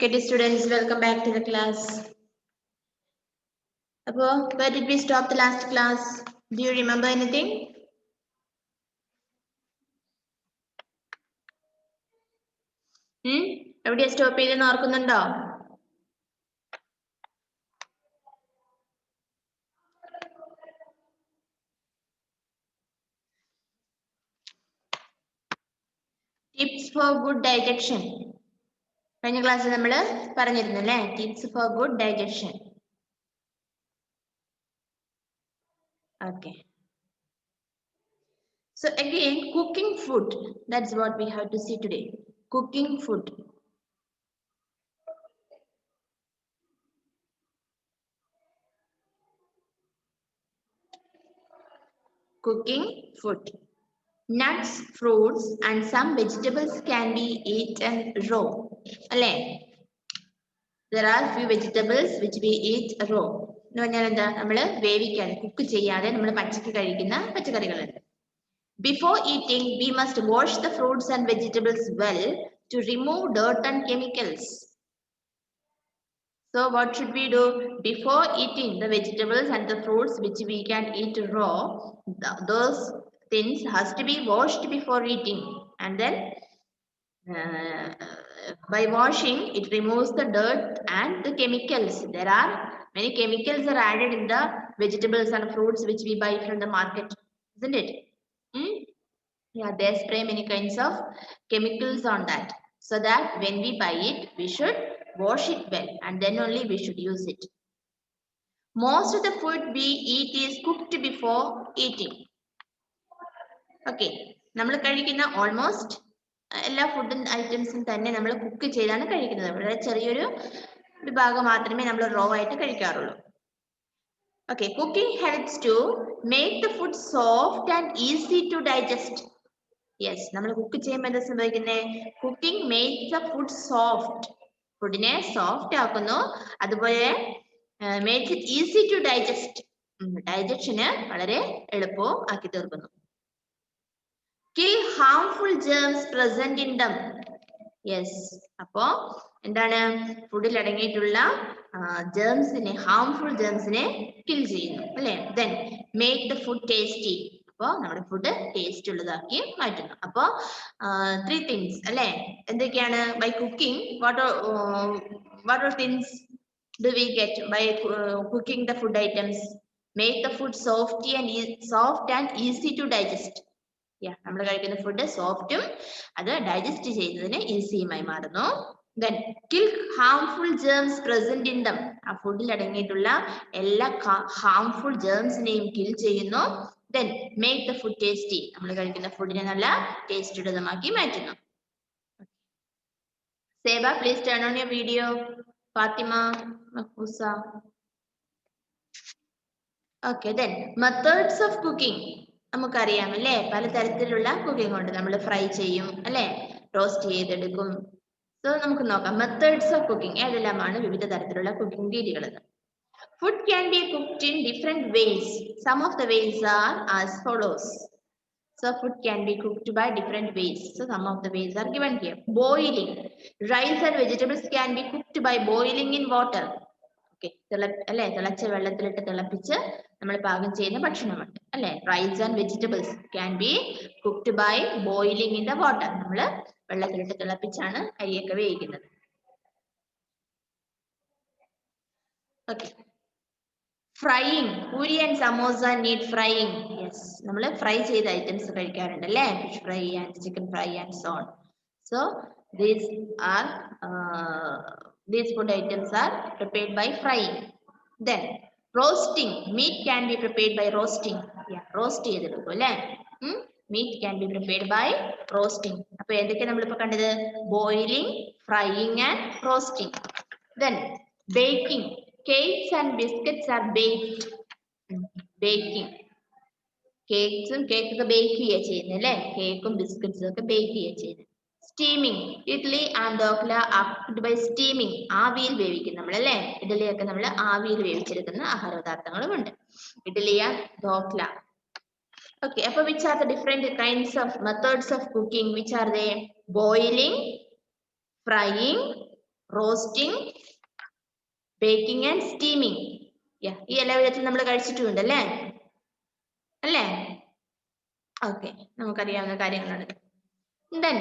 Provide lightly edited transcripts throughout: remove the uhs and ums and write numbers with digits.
Okay, dear students, welcome back to the class. Where did we stop the last class? Do you remember anything? എവിടെയാ stop ചെയ്തെന്ന് ഓർക്കുന്നുണ്ടോ? Tips for good digestion. കഴിഞ്ഞ ക്ലാസ്സിൽ നമ്മൾ പറഞ്ഞിരുന്നു അല്ലേ? Tips for good digestion. Okay. So again, cooking food. That's what we have to see today. Cooking food. Cooking food. Nuts, fruits, and some vegetables can be eaten raw. There are few vegetables which we eat raw. Before eating, we must wash the fruits and vegetables well to remove dirt and chemicals. So what should we do? Before eating the vegetables and the fruits which we can eat raw, those things has to be washed before eating, and then by washing it removes the dirt and the chemicals. There are many chemicals are added in the vegetables and fruits which we buy from the market, isn't it? Yeah, they spray many kinds of chemicals on that, so that when we buy it we should wash it well and then only we should use it. Most of the food we eat is cooked before eating. Okay, നമ്മൾ കഴിക്കുന്ന almost എല്ലാ food ഐറ്റംസും തന്നെ നമ്മൾ cook ചെയ്താണ് കഴിക്കുന്നത്. വളരെ ചെറിയൊരു വിഭാഗം മാത്രമേ നമ്മൾ റോ ആയിട്ട് കഴിക്കാറുള്ളൂ. Okay, cooking helps to make the food soft and easy to digest. Yes, നമ്മൾ കുക്ക് ചെയ്യുമ്പോൾ എന്താ സംഭവിക്കുന്നത്? Cooking makes the food soft. ഫുഡിനെ സോഫ്റ്റ് ആക്കുന്നു. അതുപോലെ makes it easy to digest. ഡൈജഷന് വളരെ എളുപ്പവും ആക്കി തീർക്കുന്നു. Kill harmful germs present in them. Yes, അപ്പോ എന്താണ്? ഫുഡിൽ അടങ്ങിയിട്ടുള്ള harmful germsനെ kill ചെയ്യുന്നു അല്ലേ? Then make the food tasty. അപ്പോൾ നമ്മുടെ ഫുഡ് ടേസ്റ്റ് ഉള്ളതാക്കി മാറ്റുന്നു. അപ്പോൾ 3 things അല്ലേ? എന്തൊക്കെയാണ്? By cooking, what are things do we get by cooking the food items? Make the food soft and easy to digest. നമ്മൾ കഴിക്കുന്ന ഫുഡ് സോഫ്റ്റും അത് ഡൈജസ്റ്റ് ചെയ്യുന്നതിന് ഈസിയുമായി മാറുന്നു. Then kill harmful germs present in them. ആ ഫുഡിൽ അടങ്ങിയിട്ടുള്ള എല്ലാ harmful germsനെയും kill ചെയ്യുന്നു. Then make the food tasty. നമ്മൾ കഴിക്കുന്ന ഫുഡിനെ നല്ല ടേസ്റ്റ് ഉള്ളതുമാക്കി മാറ്റുന്നു. Seba, please turn on your video. Fatima, Makusa. Okay, then methods of cooking. നമുക്കറിയാം അല്ലേ? പലതരത്തിലുള്ള കുക്കിംഗ് ഉണ്ട്. നമ്മൾ ഫ്രൈ ചെയ്യും അല്ലേ? റോസ്റ്റ് ചെയ്തെടുക്കും. സോ നമുക്ക് നോക്കാം മെത്തേഡ്സ് ഓഫ് കുക്കിംഗ് ഏതെല്ലാമാണ് വിവിധ തരത്തിലുള്ള കുക്കിംഗ് രീതികൾ. Food can be cooked in different ways. Some of the ways are as follows. So food can be cooked by different ways. So some of the ways are given here. Boiling. Rice and vegetables can be cooked by boiling in water. അല്ലെ? തിളച്ച വെള്ളത്തിലിട്ട് തിളപ്പിച്ച് നമ്മൾ പാകം ചെയ്യുന്ന ഭക്ഷണമുണ്ട് അല്ലെ? Rice and vegetables can be cooked by boiling in the water. നമ്മൾ വെള്ളത്തിലിട്ട് തിളപ്പിച്ചാണ് അരിയൊക്കെ വേവിക്കുന്നത്. Okay. Frying. Puri and samosa need frying. Yes, നമ്മൾ ഫ്രൈ ചെയ്ത ഐറ്റംസ് കഴിക്കാറുണ്ട് അല്ലേ? Fish fry and chicken fry and so on. So these food items are prepared by frying. Then roasting. Meat can be prepared by roasting. Yeah, roast ചെയ്തെടുക്കും അല്ലേ? Meat can be prepared by roasting. അപ്പൊ ഏതൊക്കെ നമ്മളിപ്പോ കണ്ടത്? Boiling, frying and roasting. Then baking. Cakes and biscuits are baked. Baking. കേക്കും കേക്കൊക്കെ bake ചെയ്യുക ചെയ്യുന്നത് അല്ലേ? കേക്കും ബിസ്ക്കറ്റ്സും ഒക്കെ ബേക്ക് ചെയ്യുക ചെയ്യുന്നത്. Steaming. Idli and dokla are cooked by steaming. ആവിയിൽ വേവിക്കും നമ്മൾ അല്ലേ? ഇഡ്ഡലിയൊക്കെ നമ്മൾ ആവിയിൽ വേവിച്ചെടുക്കുന്ന ആഹാരപദാർത്ഥങ്ങളുമുണ്ട്. Idli and dokla. Okay, അപ്പൊ which are the different kinds of methods of cooking? Which are they? Boiling, frying, roasting, baking and steaming. ഈ എല്ലാ വിധത്തിൽ നമ്മൾ കഴിച്ചിട്ടുണ്ട് അല്ലേ? അല്ലേ? ഓക്കെ, നമുക്കറിയാവുന്ന കാര്യങ്ങളാണ്. Then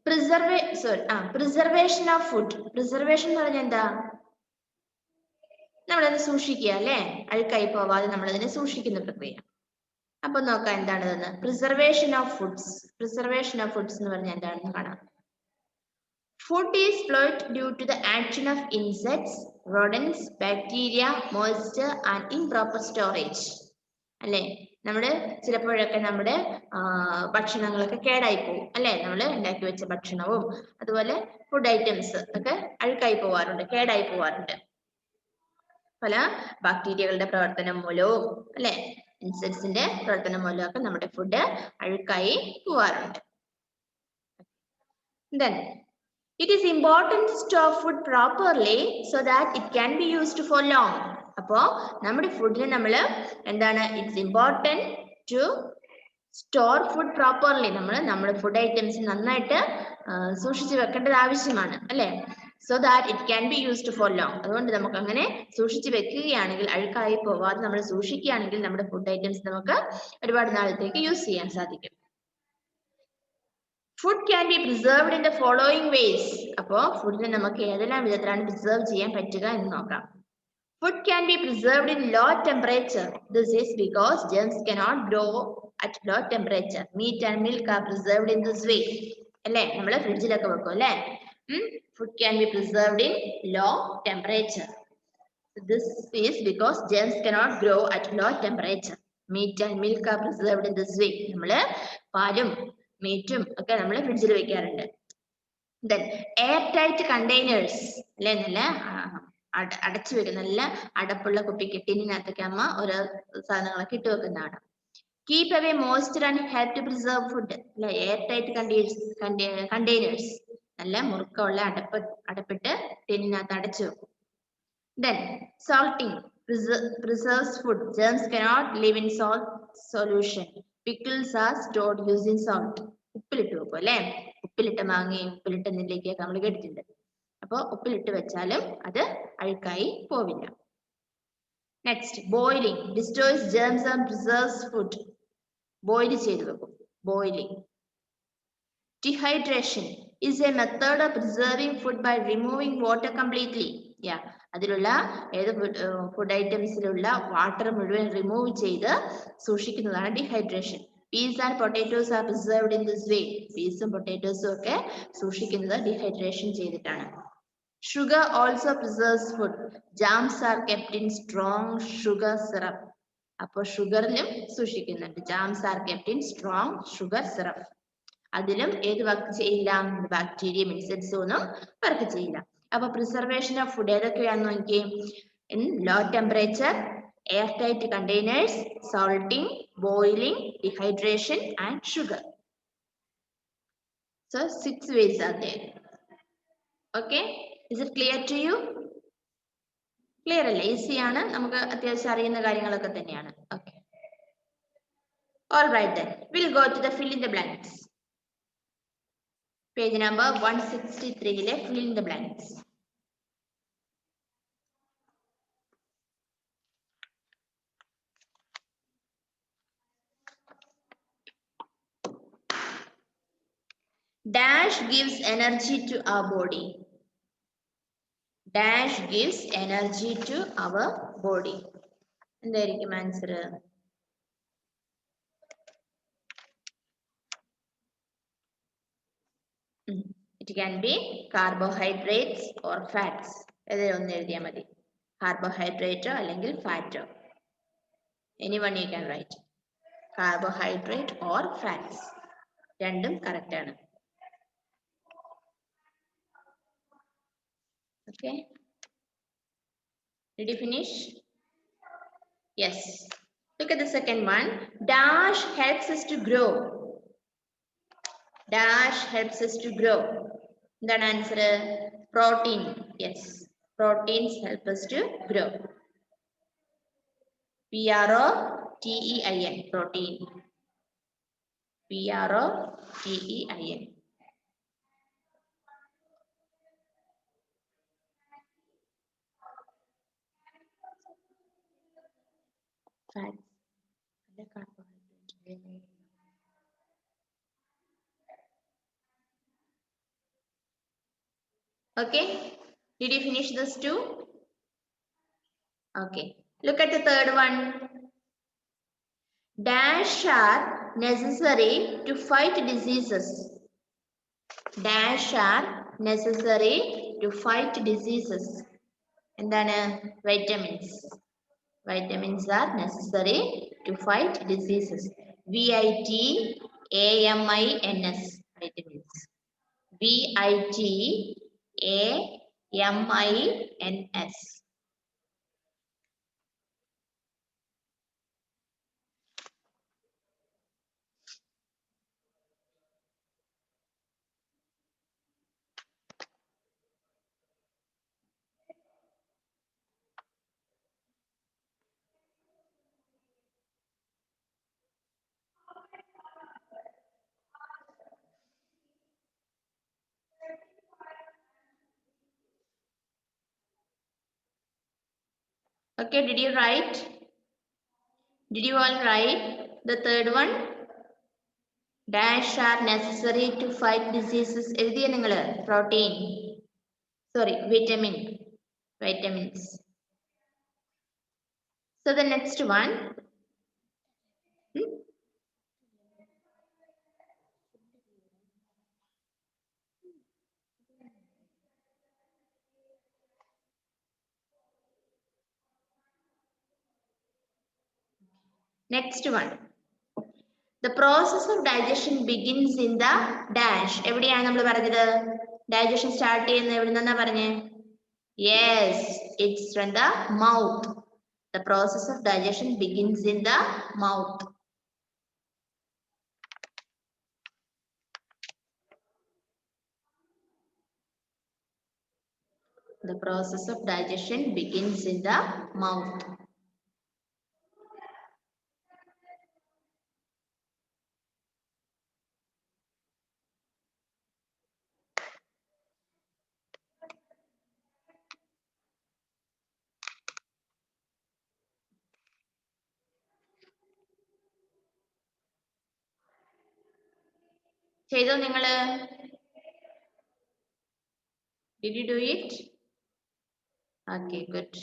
preservation of food. Preservation എന്ന് പറഞ്ഞാൽ എന്താ? നമ്മളത് സൂക്ഷിക്കുക അല്ലേ? അഴുക്കായി പോവാതെ നമ്മളതിനെ സൂക്ഷിക്കുന്ന പ്രക്രിയ. അപ്പൊ നോക്കാം എന്താണെന്ന്. Preservation of foods. Preservation of foods എന്ന് പറഞ്ഞാൽ എന്താണെന്ന് കാണാം. Food is spoiled due to the action of insects, rodents, bacteria, moisture and improper storage. അല്ലെ, നമ്മുടെ ചിലപ്പോഴൊക്കെ നമ്മുടെ ഭക്ഷണങ്ങളൊക്കെ കേടായി പോകും അല്ലെ? നമ്മൾ ഉണ്ടാക്കി വെച്ച ഭക്ഷണവും അതുപോലെ ഫുഡ് ഐറ്റംസ് ഒക്കെ അഴുക്കായി പോവാറുണ്ട്, കേടായി പോവാറുണ്ട്. പല ബാക്ടീരിയകളുടെ പ്രവർത്തനം മൂലവും അല്ലെ, ഇൻസെക്ട്സിന്റെ പ്രവർത്തനം മൂലവും ഒക്കെ നമ്മുടെ ഫുഡ് അഴുക്കായി പോവാറുണ്ട്. Then it is important to store food properly so that it can be used for long. അപ്പോ നമ്മുടെ ഫുഡിന് നമ്മൾ എന്താണ്, it's important to store food properly. നമ്മുടെ ഫുഡ് ഐറ്റംസ് നന്നായിട്ട് സൂക്ഷിച്ചു വെക്കേണ്ടത് ആവശ്യമാണ് അല്ലെ? So that it can be used for long. അതുകൊണ്ട് നമുക്ക് അങ്ങനെ സൂക്ഷിച്ചു വെക്കുകയാണെങ്കിൽ, അഴുക്കായി പോവാതെ നമ്മൾ സൂക്ഷിക്കുകയാണെങ്കിൽ നമ്മുടെ ഫുഡ് ഐറ്റംസ് നമുക്ക് ഒരുപാട് നാളത്തേക്ക് യൂസ് ചെയ്യാൻ സാധിക്കും. Food can be preserved in the following ways. അപ്പോൾ ഫുഡിനെ നമുക്ക് ഏതെല്ലാം വിധത്തിലാണ് പ്രിസർവ് ചെയ്യാൻ പറ്റുക എന്ന് നോക്കാം. Food can be preserved in low temperature. This is because germs cannot grow at low temperature. Meat and milk are preserved in this way. അല്ലേ, നമ്മൾ ഫ്രിഡ്ജിലൊക്കെ വെക്കും അല്ലേ? Food can be preserved in low temperature. This is because germs cannot grow at low temperature. Meat and milk are preserved in this way. നമ്മൾ പാലും മീറ്റും ഒക്കെ നമ്മൾ ഫ്രിഡ്ജിൽ വെക്കാറുണ്ട്. Then എയർ ടൈറ്റ് കണ്ടെയ്നേഴ്സ് അല്ലെ, നല്ല അടച്ചു വെക്കുന്ന നല്ല അടപ്പുള്ള കുപ്പിക്ക്, ടിന്നിനകത്തൊക്കെ അമ്മ ഓരോ സാധനങ്ങളൊക്കെ ഇട്ട് വെക്കുന്നതാണ്. Keep away moisture and help to preserve food. അല്ലെ, എയർ ടൈറ്റ് കണ്ടെയ്നേഴ്സ് നല്ല മുറുക്കമുള്ള അടപ്പിട്ട് ടിന്നിനകത്ത് അടച്ചു വെക്കും. Then salting preserves food. Germs cannot live in salt solution. Pickles are stored using salt. ഉപ്പിലിട്ട് വെക്കും അല്ലെ? ഉപ്പിലിട്ട മാങ്ങയും ഉപ്പിലിട്ട നെല്ലിക്കയൊക്കെ നമ്മൾ കേട്ടിട്ടുണ്ട്. അപ്പോൾ ഉപ്പിലിട്ട് വെച്ചാലും അത് അഴുക്കായി പോവില്ല. Next, boiling destroys germs and preserves food. Boil ചെയ്ത് വെക്കും, boiling. Dehydration is a method of preserving food by removing water completely. അതിലുള്ള ഏത് ഫുഡ് ഐറ്റംസിലുള്ള വാട്ടർ മുഴുവൻ റിമൂവ് ചെയ്ത് സൂക്ഷിക്കുന്നതാണ് dehydration. Peas and potatoes are preserved in this way. പീസും പൊട്ടാറ്റോസും ഒക്കെ സൂക്ഷിക്കുന്നത് dehydration ചെയ്തിട്ടാണ്. Sugar also preserves food. Jams are kept in strong sugar syrup. അപ്പോൾ ഷുഗറിലും സൂക്ഷിക്കുന്നുണ്ട്. Jams are kept in strong sugar syrup. അതിലും ഏത് work ചെയ്യില്ല, ബാക്ടീരിയ ഇൻസെക്ട്സ് ഒന്നും work ചെയ്യില്ല. അപ്പൊ പ്രിസർവേഷൻ ഓഫ് ഫുഡ് ഏതൊക്കെയാണെന്ന് നോക്കിയേ. In low temperature, air tight containers, salting, boiling, dehydration and sugar. So 6 ways are there. Okay, is it clear to you? Clear അല്ലേ? Easy ആണ്, നമുക്ക് അത്യാവശ്യം അറിയുന്ന കാര്യങ്ങളൊക്കെ തന്നെയാണ്. Okay, all right then, we'll go to the fill in the blanks. Page number 163 fill in the blanks. Dash gives energy to our body. Dash gives energy to our body. എന്തായിരിക്കും answer? It can be carbohydrates or fats. ഏതൊന്ന് എഴുതിയാൽ മതി. കാർബോഹൈഡ്രേറ്റോ അല്ലെങ്കിൽ ഫാറ്റോ. Anyone you can write. Carbohydrate or fats. രണ്ടും correct ആണ്. Okay. Did you finish? Yes. Look at the second one. Dash helps us to grow. Dash helps us to grow. The answer protein. Yes, proteins help us to grow. P-R-O-T-E-I-N, protein. P-R-O-T-E-I-N. Fats. The carbohydrate. Okay. Did you finish this too? Okay. Look at the third one. Dash are necessary to fight diseases. Dash are necessary to fight diseases. And then vitamins. Vitamins are necessary to fight diseases. VITAMINS. Vitamins. VITAMINS. Okay, did you write? Did you all write the third one? Dash are necessary to fight diseases. എഴുതിയ നിങ്ങള് protein. Sorry, vitamins. So the next one. Next one. The process of digestion begins in the dash. എവിടെയാണ് നമ്മൾ പറഞ്ഞത്? Digestion start ചെയ്യുന്നത് എവിടെ നിന്നാ പറഞ്ഞേ? Yes, it's from the mouth. The process of digestion begins in the mouth. The process of digestion begins in the mouth. ചെയ്തോ നിങ്ങള്? Did you do it? Okay, good.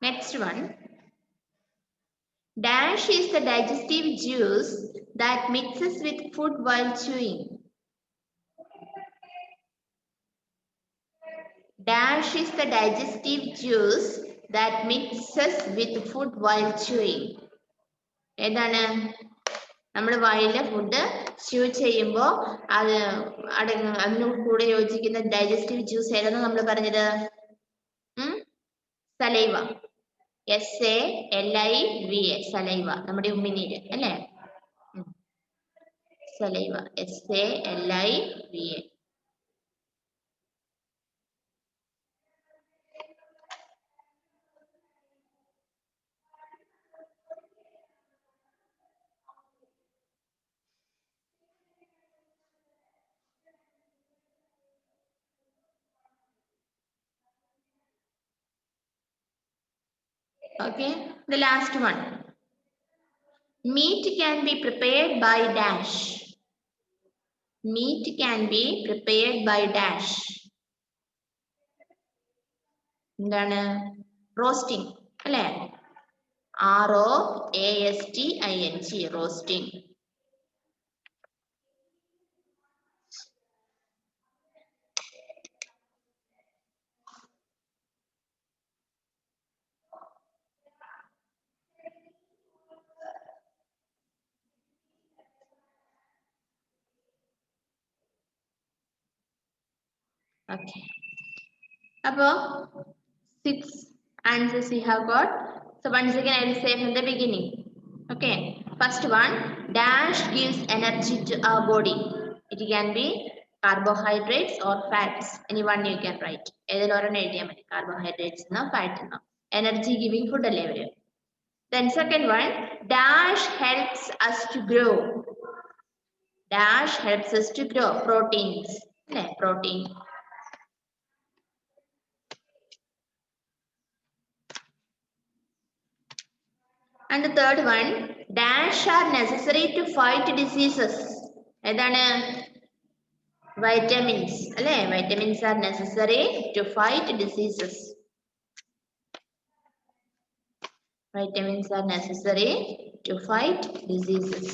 Next one. Dash is the digestive juice that mixes with food while chewing. Dash is the digestive juice that mixes with food while chewing. ഏതാണ്? നമ്മൾ വായിലെ food chew ചെയ്യുമ്പോൾ അത് അതിന് കൂടെ യോജിക്കുന്ന digestive juice ഏതെന്ന് നമ്മൾ പറഞ്ഞത്? സലൈവ. SALIVA. സലൈവ. നമ്മുടെ ഉമ്മിനീര് അല്ലേ? Saliva. SALIVA. Okay, the last one. Meat can be prepared by dash. Meat can be prepared by dash. എന്താണ്? Roasting അല്ലേ? ROASTING. Roasting. Okay. About 6 answers we have got. So once again I will say from the beginning. Okay. First one, dash gives energy to our body. It can be carbohydrates or fats. Anyone you can write. Carbohydrates no fat no. Energy giving food delivery. Then second one, dash helps us to grow. Dash helps us to grow. Proteins. Protein. And the third one, dash are necessary to fight diseases. ഏതാണ്? Vitamins. അല്ലേ? Vitamins are necessary to fight diseases. Vitamins are necessary to fight diseases.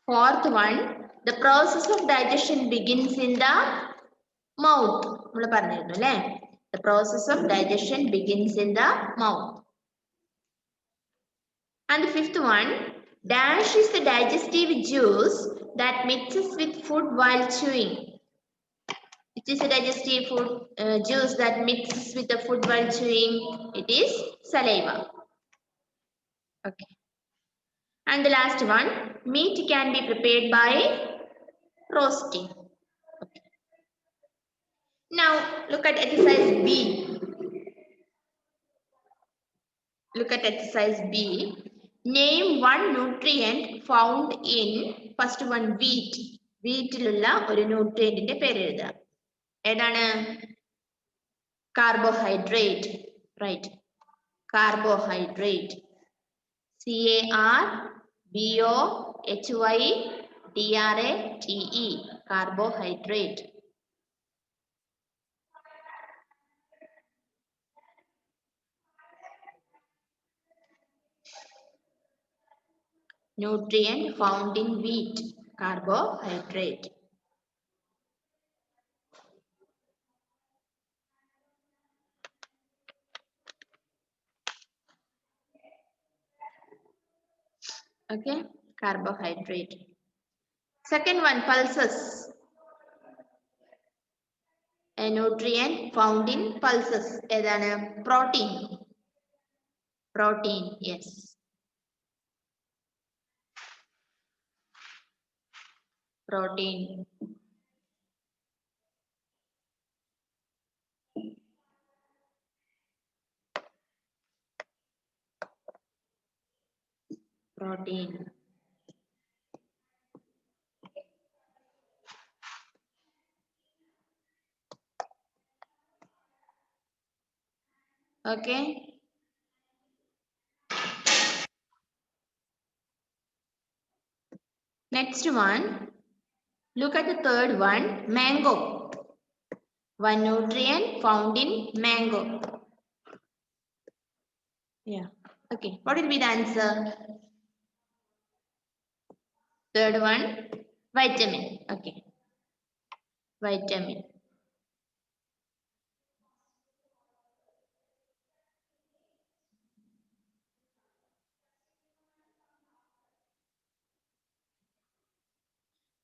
Fourth one, the process of digestion begins in the mouth. നമ്മൾ പറഞ്ഞിരുന്നു അല്ലേ? The process of digestion begins in the mouth. And the fifth one, dash is the digestive juice that mixes with food while chewing. It is a digestive food juice that mixes with the food while chewing. It is saliva. Okay. And the last one, meat can be prepared by roasting. Okay. Now look at exercise B. Look at exercise B. Name one nutrient found in first one wheat. വീറ്റിലുള്ള ഒരു ന്യൂട്രിയന്റിന്റെ പേര് എഴുതുക. ഏതാണ്? Carbohydrate. Right. Carbohydrate. CARBOHYDRATE. Carbohydrate. Nutrient found in wheat. Carbohydrate. Okay, carbohydrate. Second one, pulses. A nutrient found in pulses. ഏതാണ്? Protein. Protein, yes. Protein. Protein. Okay. Next one, look at the third one, mango. One nutrient found in mango. Yeah. Okay. What will be the answer? Third one, vitamin. Okay. Vitamin.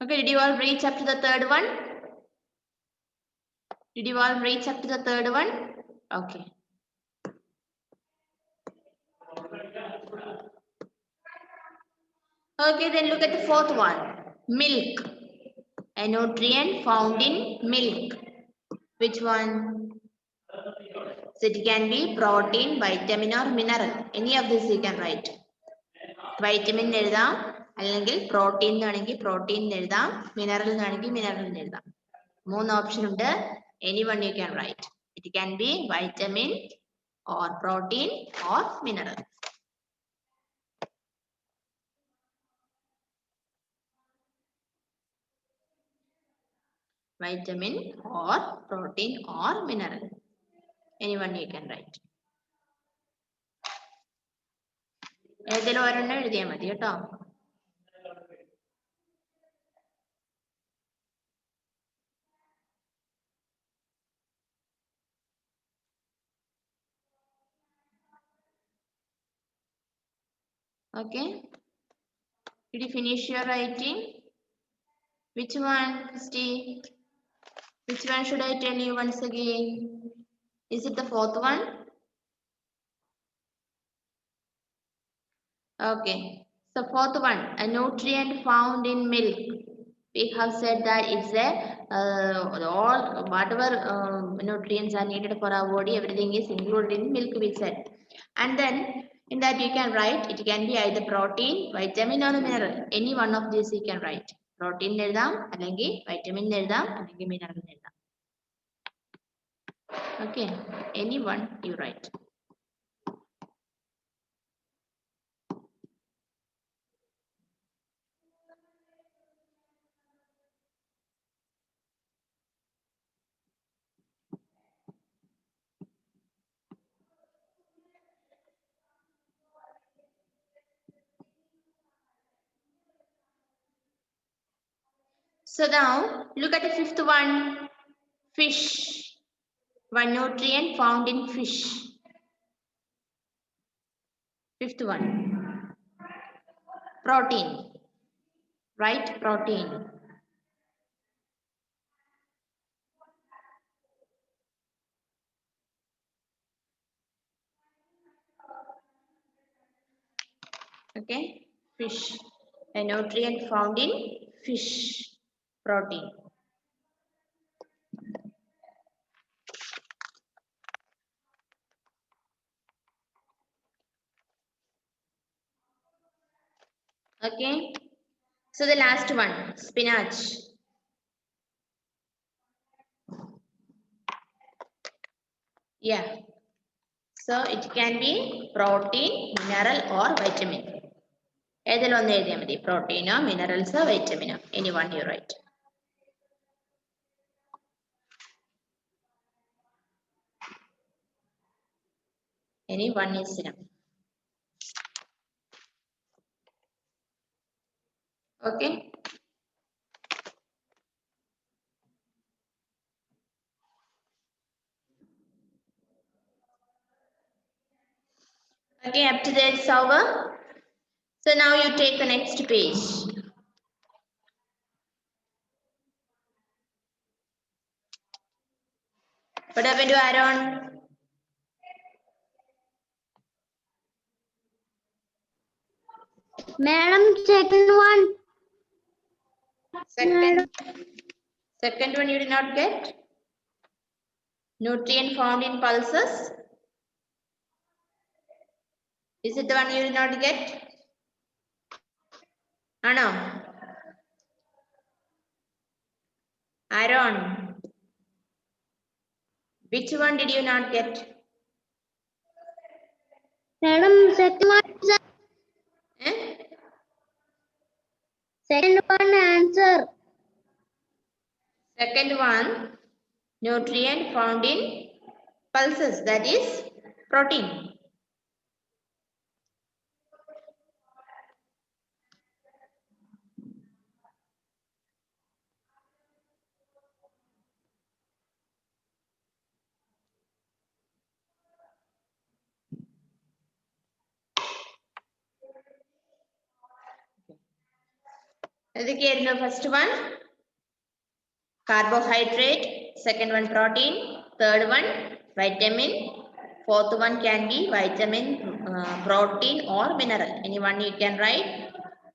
Okay, did you all reach up to the third one? Did you all reach up to the third one? Okay. Okay, then look at the fourth one. Milk. A nutrient found in milk. Which one? So it can be protein, vitamin or mineral. Any of this you can write. Vitamin എഴുതാം, അല്ലെങ്കിൽ protein ആണെങ്കിൽ protein എഴുതാം, mineral ആണെങ്കിൽ mineral എഴുതാം. മൂന്ന് option ഉണ്ട്. Anyone you can write. It can be vitamin or protein or mineral. Vitamin or protein or mineral. Anyone you can write. ഏതെങ്കിലും ഒരെണ്ണം എഴുതിയാൽ മതി കേട്ടോ. Okay. Did you finish your writing? Which one, Christy? Which one should I tell you once again? Is it the fourth one? Okay. So fourth one, a nutrient found in milk. We have said that it's a all whatever nutrients are needed for our body, everything is included in milk, we said. And then in that you can write, it can be either protein, vitamin or mineral. Any one of these you can write. Protein എഴുതാം, അല്ലെങ്കിൽ vitamin എഴുതാം, അല്ലെങ്കിൽ mineral എഴുതാം. Okay, any one you write. So now look at the fifth one, fish. One nutrient found in fish. Fifth one, protein. Right, protein. Okay, fish. A nutrient found in fish, protein. Okay, so the last one, spinach. Yeah, so it can be protein, mineral or vitamin. ഏതെങ്കിലും ഒന്ന് എഴുതിയാൽ മതി, പ്രോട്ടീനോ മിനറൽസോ വൈറ്റമിനോ, any one you write. Any one is enough. Okay. Okay, up to there it's over. So now you take the next page. What happened to Aaron? Madam, second one. Second one you did not get? Nutrient found in pulses. Is it the one you did not get? Anna? Aaron? Which one did you not get? Madam, second one. Eh? Second one answer. Second one, nutrient found in pulses, that is protein. First one, carbohydrate. Second one, protein. Third one, vitamin. Fourth one can be vitamin, protein or mineral. Any one you can write.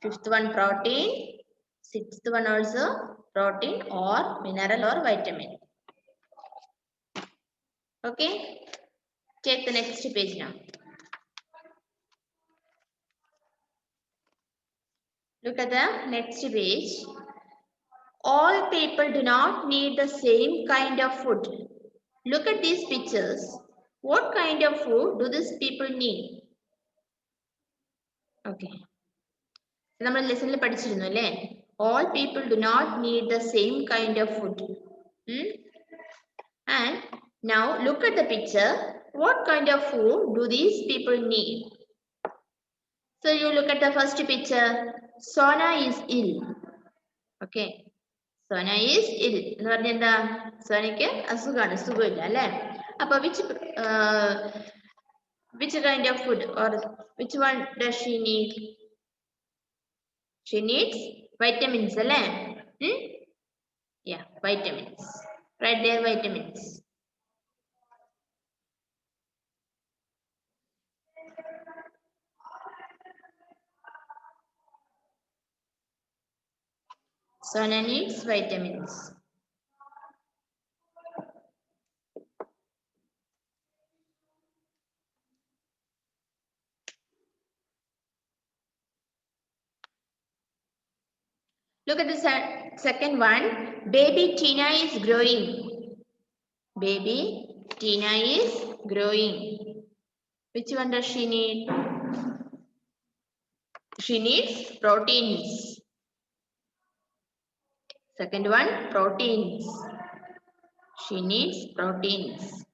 Fifth one, protein. Sixth one also protein or mineral or vitamin. Okay. Take the next page now. Look at the next page. All people do not need the same kind of food. Look at these pictures. What kind of food do these people need? Okay. നമ്മൾ ലെസണിൽ പഠിച്ചിരുന്നു അല്ലേ? All people do not need the same kind of food. And now look at the picture. What kind of food do these people need? So you look at the first picture. Sona is ill. Okay. Sona is ill. എന്ന് പറഞ്ഞാൽ എന്താ? സോനയ്ക്ക് അസുഖമാണ്, സുഖമില്ല അല്ലേ? അപ്പൊ which kind of food or which one does she need? She needs vitamins, alle? Yeah, vitamins. Right there, vitamins. Sona needs vitamins. Look at the second one. Baby Tina is growing. Baby Tina is growing. Which one does she need? She needs proteins. Second one, proteins. She needs proteins.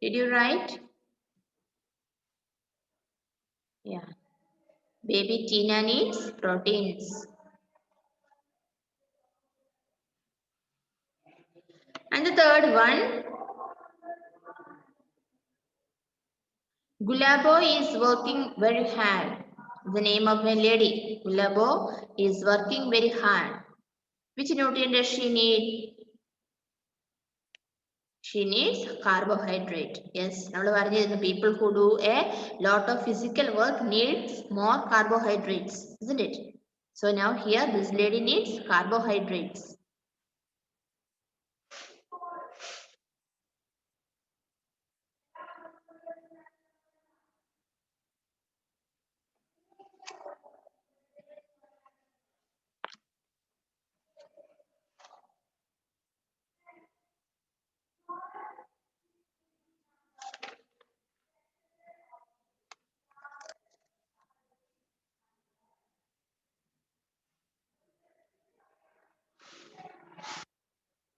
Did you write? Yeah. Baby Tina needs proteins. And the third one, Gulabo is working very hard. The name of my lady. Gulabo is working very hard. Which nutrient does she need? She needs carbohydrate. Yes, the people who do a lot of physical work needs more carbohydrates, isn't it? So now here this lady needs carbohydrates.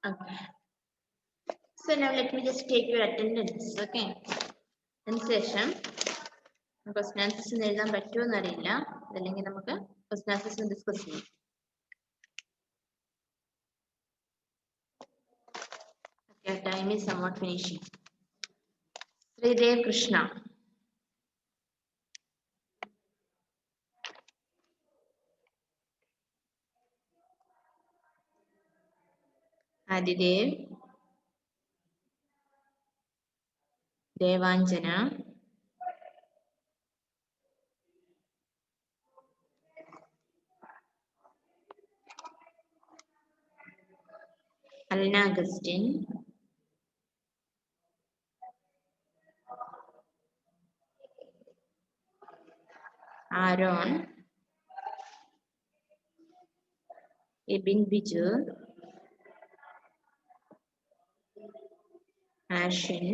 Okay. So now let me just take your attendance. Okay. അതിനുശേഷം question answers എഴുതാൻ പറ്റുമോ അറിയില്ല. അതല്ലെങ്കിൽ നമുക്ക് question answers discuss ചെയ്യാം. Okay, time is somewhat finishing. Sridev Krishna. Adidev. Devanjana. Alna Agustin. Aaron. Ibn Biju. Ashin.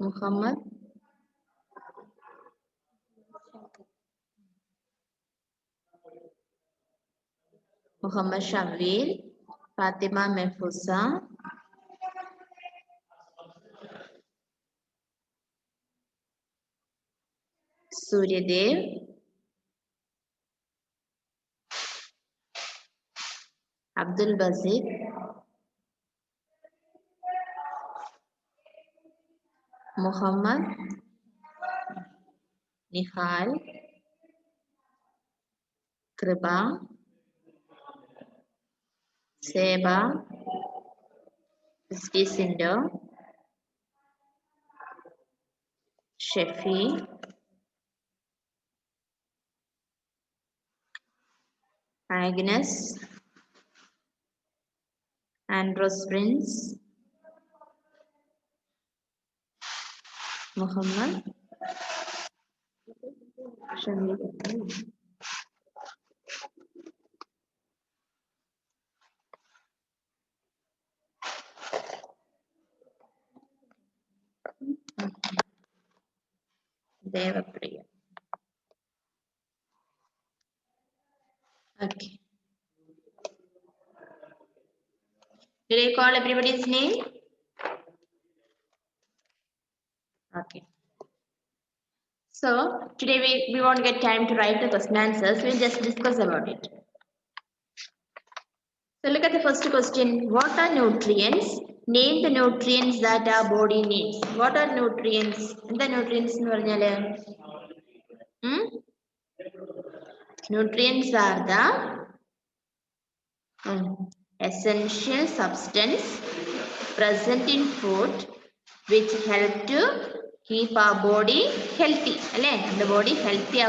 Muhammad. Muhammad Shamil. Fatima Mehfusa. Suryadev. Abdul Basit. Muhammad. Nihal. Kriba. Seba. Christy Sindo. Shefi. Agnes. Andros Prince. Muhammad. Shamil. Devapriya. Okay. Did I call everybody's name? Okay. So today we won't get time to write the question answers. We'll just discuss about it. So look at the first question. What are nutrients? Name the nutrients that our body needs. What are nutrients? The nutrients nutrients are the essential substance present in food which help to keep our body healthy. The body healthy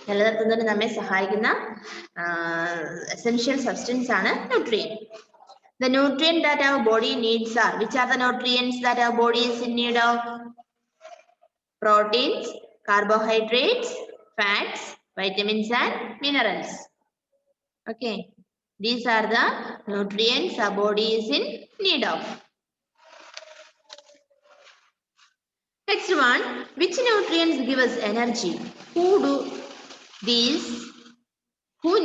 നിലനിർത്തുന്നതിന് നമ്മെ സഹായിക്കുന്ന essential substance ആണ് nutrient. The nutrient that our body needs are, which are the nutrients that our body is in need of? Proteins, carbohydrates, fats, vitamins and minerals. Okay, these are the nutrients our body is in need of. Next one, which nutrients give us energy? Who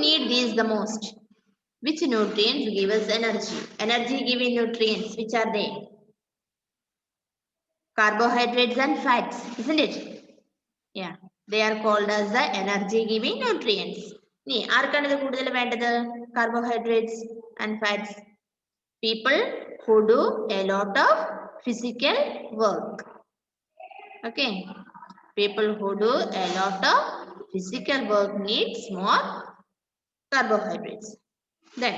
need these the most? Which nutrients give us energy? Energy giving nutrients, which are they? Carbohydrates and fats, isn't it? Yeah, they are called as the energy giving nutrients. ആർക്കാണ് ഇത് കൂടുതൽ വേണ്ടത്? Carbohydrates and fats. People who do a lot of physical work. Okay, people who do a lot of physical work needs more carbohydrates. Then,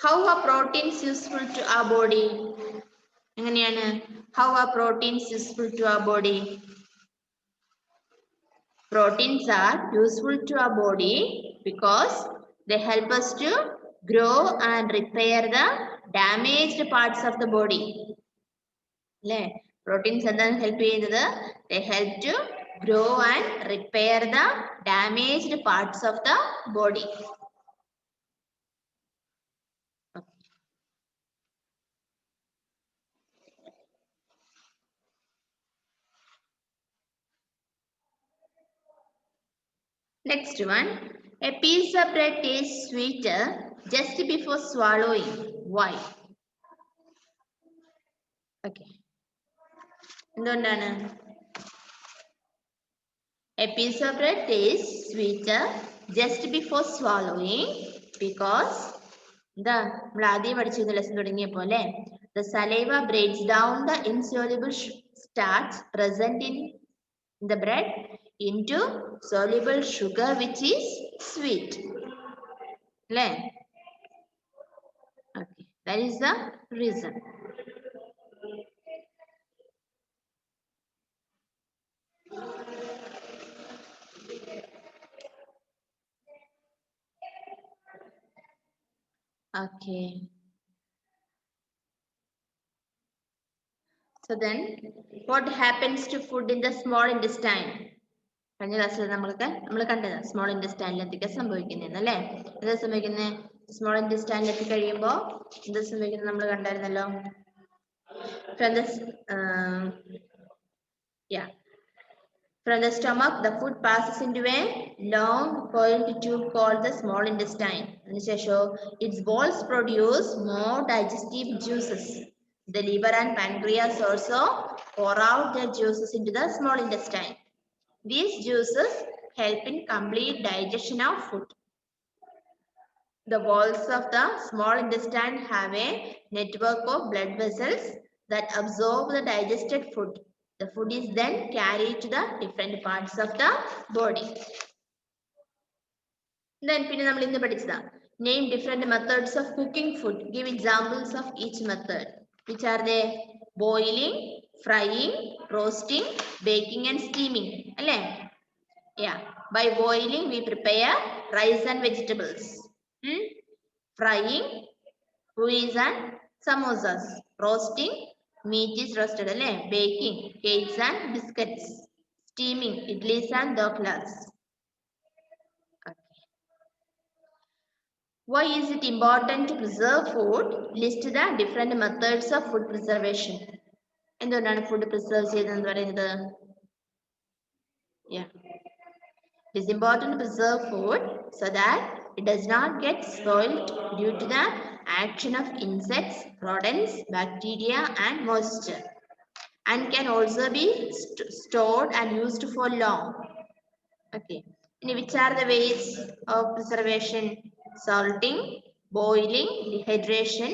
how are proteins useful to our body? How are proteins useful to our body? Proteins are useful to our body because they help us to grow and repair the damaged parts of the body. Proteins എന്താണ് help ചെയ്യുന്നത്? They help to grow and repair the damaged parts of the body. Next one, a piece of bread tastes sweeter just before swallowing. Why? Okay. എന്തുകൊണ്ടാണ്? A piece of bread tastes sweeter just before swallowing because നമ്മൾ ആദ്യം പഠിച്ചിരുന്ന lesson തുടങ്ങിയപ്പോൾ അല്ലേ, the saliva breaks down the insoluble starch present in the bread into soluble sugar which is sweet. Okay, that is the reason. Okay. So then, what happens to food in the small intestine? കഴിഞ്ഞ ക്ലാസ്സിൽ നമ്മൾ കണ്ടത് small ഇൻറ്റസ്റ്റൈനിൽ എന്തൊക്കെ സംഭവിക്കുന്നതെന്ന് അല്ലേ? എന്താ സംഭവിക്കുന്നത്? Small ഇൻറ്റസ്റ്റൈനിൽ എത്തിക്കഴിയുമ്പോൾ എന്താ സംഭവിക്കുന്നത് നമ്മൾ കണ്ടായിരുന്നല്ലോ. From the stomach, the food passes into a long coiled tube called the small intestine. അതിനുശേഷം its walls produce more digestive juices. The liver and pancreas also pour out their juices into the small intestine. These juices help in complete digestion of food. The walls of the small intestine have a network of blood vessels that absorb the digested food. The food is then carried to the different parts of the body. Then പിന്നെ നമ്മൾ ഇന്ന് പഠിച്ചതാ. Name different methods of cooking food. Give examples of each method. Which are they? Boiling, frying, roasting, baking and steaming. അല്ലേ? Yeah. By boiling we prepare rice and vegetables. Frying, puris and samosas. Roasting, meat is roasted. അല്ലേ? Baking, cakes and biscuits. Steaming, idlis and doklas. Why is it important to preserve food? List the different methods of food preservation. എന്തുകൊണ്ടാണ് food preserve ചെയ്യുന്നതെന്ന് പറയുന്നത്? Yeah. It is important to preserve food so that it does not get spoiled due to the action of insects, rodents, bacteria and moisture, and can also be stored and used for long. Okay. Which are the ways of preservation? Salting, boiling, dehydration.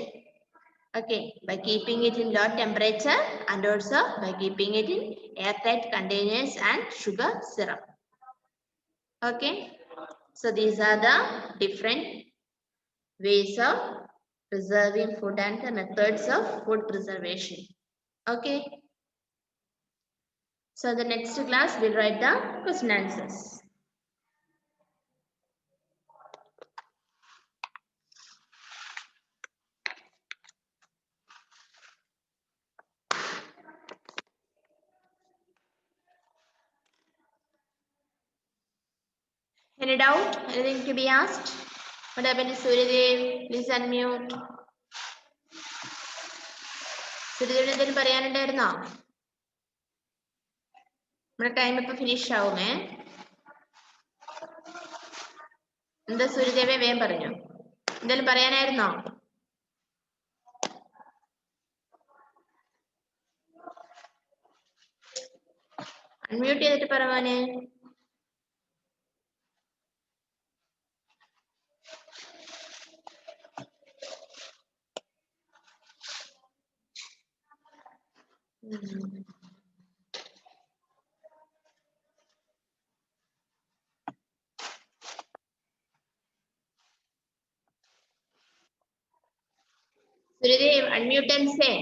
Okay, by keeping it in low temperature and also by keeping it in airtight containers and sugar syrup. Okay, so these are the different ways of preserving food and the methods of food preservation. Okay, so the next class we'll write the question answers. Any doubt? Anything to be asked? What happened to Suryadev? Please unmute. Suryadev എന്തെങ്കിലും പറയാനുണ്ടായിരുന്നോ? നമ്മുടെ time ഇപ്പൊ finish ആവുമേ. എന്താ സൂര്യദേവേ വേഗം പറഞ്ഞു. എന്തെങ്കിലും പറയാനായിരുന്നോ? Unmute ചെയ്തിട്ട് പറ മോനെ. Suryadev, unmute and say.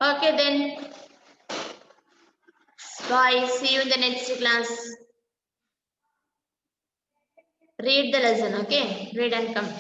Okay then. Bye. See you in the next class. Read the lesson, okay? Read and come.